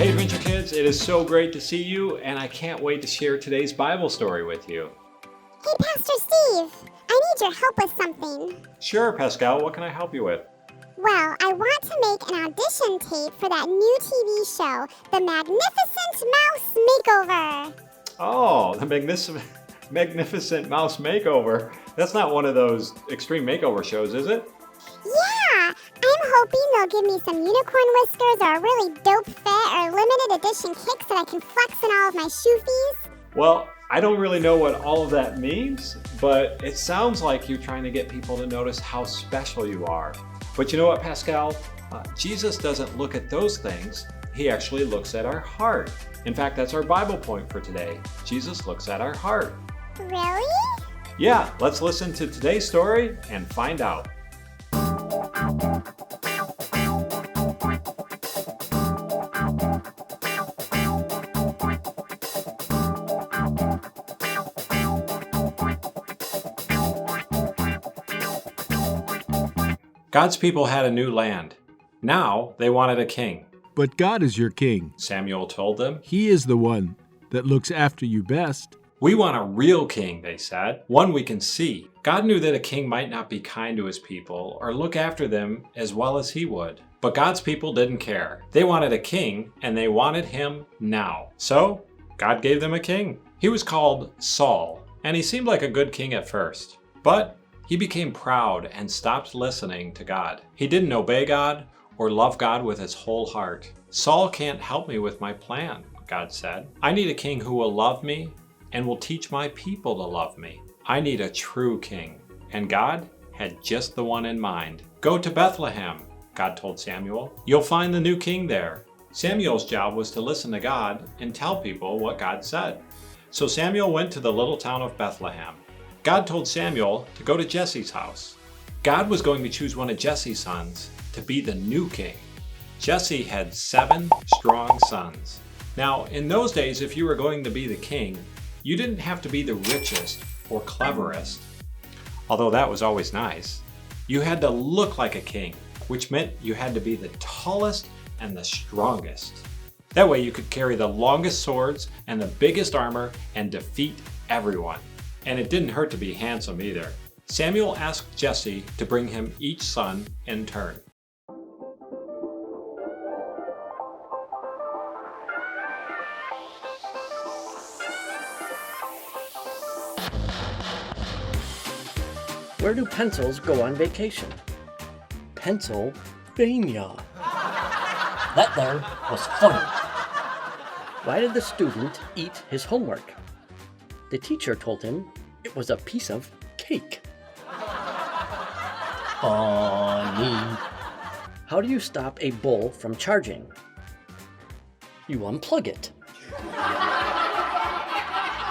Hey Adventure Kids, it is so great to see you, and I can't wait to share today's Bible story with you. Hey, Pastor Steve, I need your help with something. Sure, Pascal, what can I help you with? Well, I want to make an audition tape for that new TV show, The Magnificent Mouse Makeover. Oh, the Magnificent Mouse Makeover. That's not one of those extreme makeover shows, is it? Yeah, I'm hoping they'll give me some unicorn whiskers or a really dope fit or limited edition kicks that I can flex in all of my shoefies. Well, I don't really know what all of that means, but it sounds like you're trying to get people to notice how special you are. But you know what, Pascal? Jesus doesn't look at those things. He actually looks at our heart. In fact, that's our Bible point for today. Jesus looks at our heart. Really? Yeah, let's listen to today's story and find out. God's people had a new land. Now they wanted a king. But God is your king. Samuel told them. He is the one that looks after you best. We want a real king, they said, one we can see. God knew that a king might not be kind to his people or look after them as well as he would. But God's people didn't care. They wanted a king, and they wanted him now. So God gave them a king. He was called Saul, and he seemed like a good king at first. But he became proud and stopped listening to God. He didn't obey God or love God with his whole heart. Saul can't help me with my plan, God said. I need a king who will love me and will teach my people to love me. I need a true king. And God had just the one in mind. Go to Bethlehem, God told Samuel. You'll find the new king there. Samuel's job was to listen to God and tell people what God said. So Samuel went to the little town of Bethlehem. God told Samuel to go to Jesse's house. God was going to choose one of Jesse's sons to be the new king. Jesse had 7 strong sons. Now, in those days, if you were going to be the king, you didn't have to be the richest or cleverest, although that was always nice. You had to look like a king, which meant you had to be the tallest and the strongest. That way you could carry the longest swords and the biggest armor and defeat everyone. And it didn't hurt to be handsome either. Samuel asked Jesse to bring him each son in turn. Where do pencils go on vacation? Pennsylvania. That there was funny. Why did the student eat his homework? The teacher told him it was a piece of cake. Funny. How do you stop a bull from charging? You unplug it.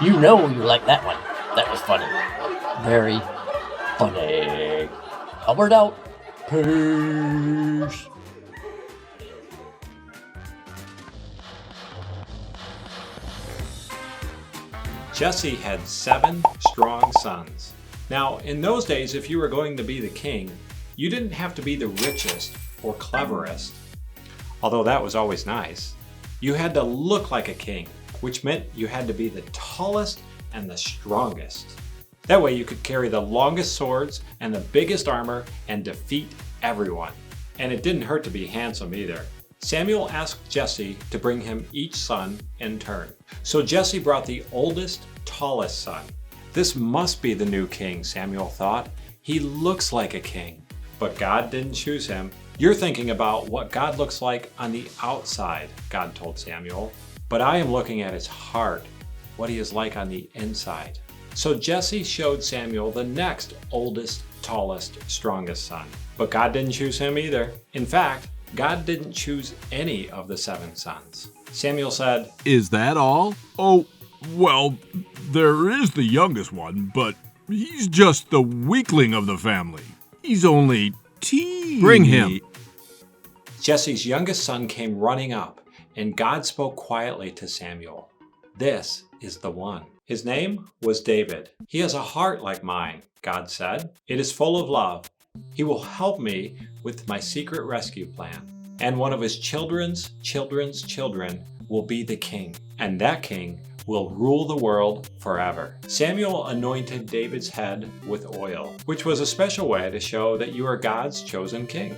You know you like that one. That was funny. Very funny. Albert out. Peace. Jesse had 7 strong sons. Now, in those days, if you were going to be the king, you didn't have to be the richest or cleverest, although that was always nice. You had to look like a king, which meant you had to be the tallest and the strongest. That way you could carry the longest swords and the biggest armor and defeat everyone. And it didn't hurt to be handsome either. Samuel asked Jesse to bring him each son in turn. So Jesse brought the oldest, tallest son. This must be the new king, Samuel thought. He looks like a king. But God didn't choose him. You're thinking about what God looks like on the outside, God told Samuel. But I am looking at his heart, what he is like on the inside. So Jesse showed Samuel the next oldest, tallest, strongest son. But God didn't choose him either. In fact, God didn't choose any of the 7 sons. Samuel said, Is that all? Oh, well, there is the youngest one, but he's just the weakling of the family. He's only teeny. Bring him. Jesse's youngest son came running up, and God spoke quietly to Samuel. This is the one. His name was David. He has a heart like mine, God said. It is full of love. He will help me with my secret rescue plan. and one of his children's children's children will be the king, and that king will rule the world forever. Samuel anointed David's head with oil, which was a special way to show that you are God's chosen king.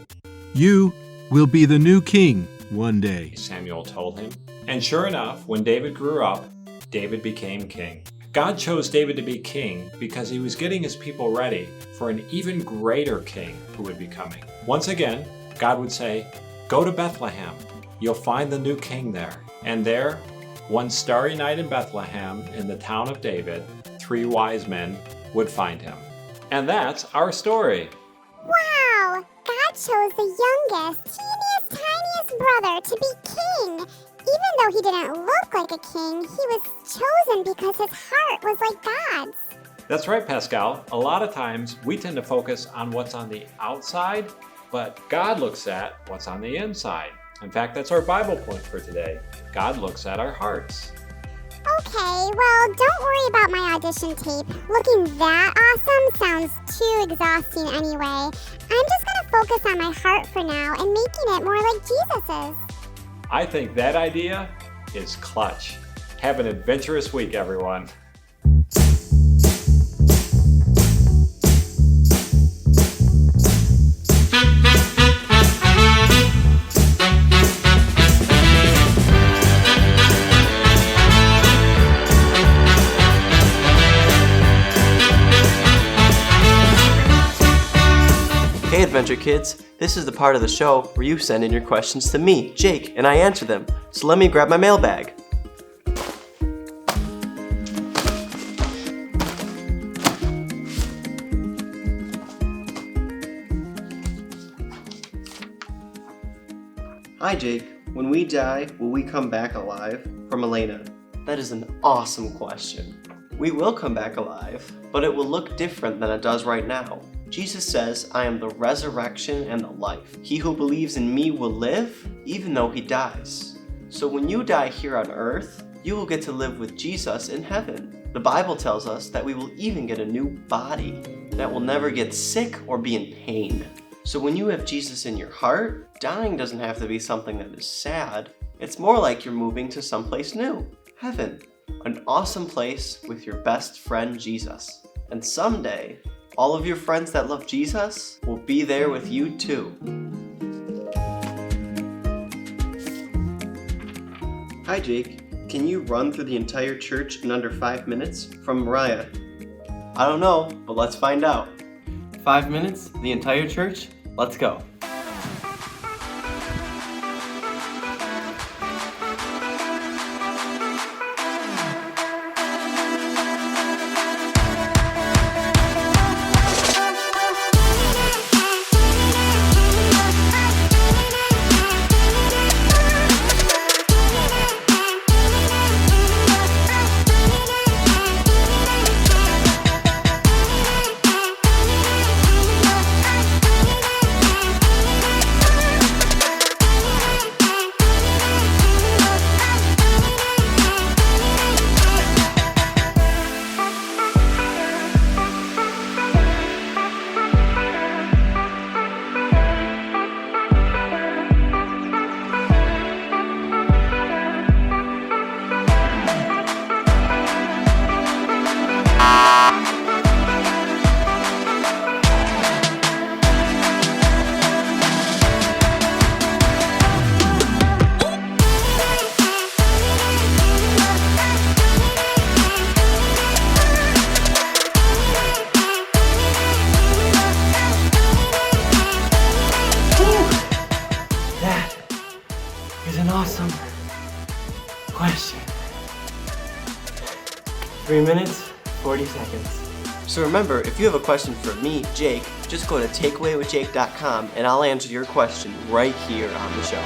You will be the new king one day. Samuel told him. And sure enough, when David grew up, David became king. God chose David to be king because he was getting his people ready for an even greater king who would be coming. Once again, God would say, "Go to Bethlehem. You'll find the new king there." And there, one starry night in Bethlehem, in the town of David, 3 wise men would find him. And that's our story. Wow! God chose the youngest, teeniest, tiniest brother to be king. Even though he didn't look like a king, he was chosen because his heart was like God's. That's right, Pascal. A lot of times we tend to focus on what's on the outside, but God looks at what's on the inside. In fact, that's our Bible point for today. God looks at our hearts. Okay, well, don't worry about my audition tape. Looking that awesome sounds too exhausting anyway. I'm just gonna focus on my heart for now and making it more like Jesus's. I think that idea is clutch. Have an adventurous week, everyone. Hey Adventure Kids, this is the part of the show where you send in your questions to me, Jake, and I answer them. So let me grab my mailbag. Hi Jake, when we die, will we come back alive? From Elena. That is an awesome question. We will come back alive, but it will look different than it does right now. Jesus says, "I am the resurrection and the life. He who believes in me will live, even though he dies." So when you die here on earth, you will get to live with Jesus in heaven. The Bible tells us that we will even get a new body that will never get sick or be in pain. So when you have Jesus in your heart, dying doesn't have to be something that is sad. It's more like you're moving to someplace new, heaven, an awesome place with your best friend Jesus. And someday, all of your friends that love Jesus will be there with you too. Hi Jake, can you run through the entire church in under 5 minutes? From Mariah. I don't know, but let's find out. 5 minutes? The entire church? Let's go. Awesome question. 3 minutes, 40 seconds. So remember, if you have a question for me, Jake, just go to takeawaywithjake.com and I'll answer your question right here on the show.